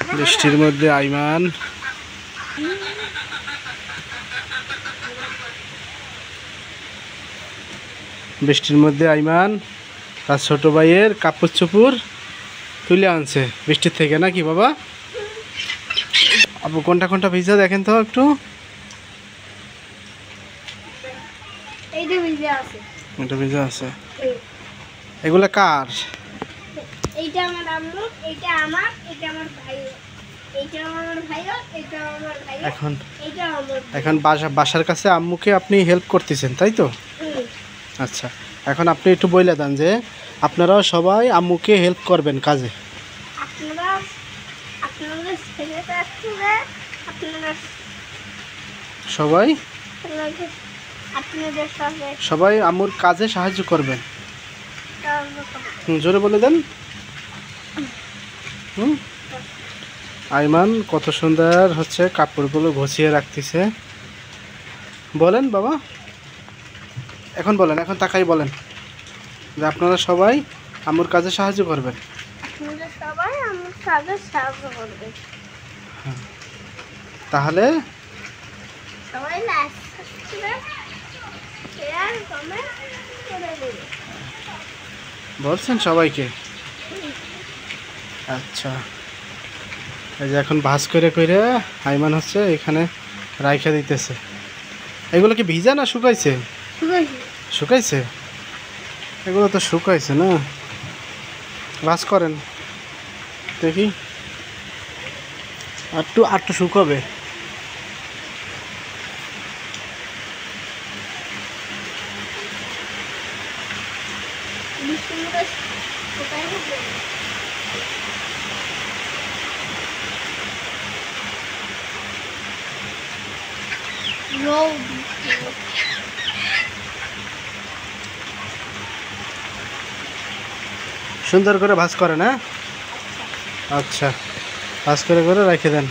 বৃষ্টির মধ্যে আইমান তার ছোট ভাইয়ের কাপড় চোপড় তুলে আনছে বৃষ্টির থেকে, নাকি বাবা? আপু কোনটা কোনটা ভিজা দেখেন তো একটু। এটা ভিজা আছে। এগুলা কার? এইটা আমার আম্মু, এইটা আমার, এটা আমার ভাই, এইটা আমার ভাই, এটা আমার ভাই, এখন এইটা আমার। এখন বাসার কাছে আম্মুকে আপনি হেল্প করতেছেন, তাই তো? আচ্ছা, এখন আপনি একটু বলে দেন যে আপনারাও সবাই আম্মুকে হেল্প করবেন কাজে। সবাই আম্মুর কাজে সাহায্য করবেন। জোরে বলে দেন। আইমান কত সুন্দর হচ্ছে কাপড়গুলো গুছিয়ে রাখতেছে। বলেন বাবা, এখন বলেন, এখন তাকাই বলেন যে আপনারা সবাই আম্মুর কাজে সাহায্য করবেন। তাহলে বলছেন সবাইকে। আচ্ছা, এই যে এখন ভাঁজ করে করে আইমান হচ্ছে এখানে রাইখা দিতেছে। এগুলো কি ভিজা না শুকাইছে? শুকাইছে। এগুলো তো শুকাইছে না, ভাঁজ করেন দেখি। আরটু শুকাবে। সুন্দর করে ভাঁজ করেন। হ্যাঁ, আচ্ছা, ভাঁজ করে করে রেখে দেন।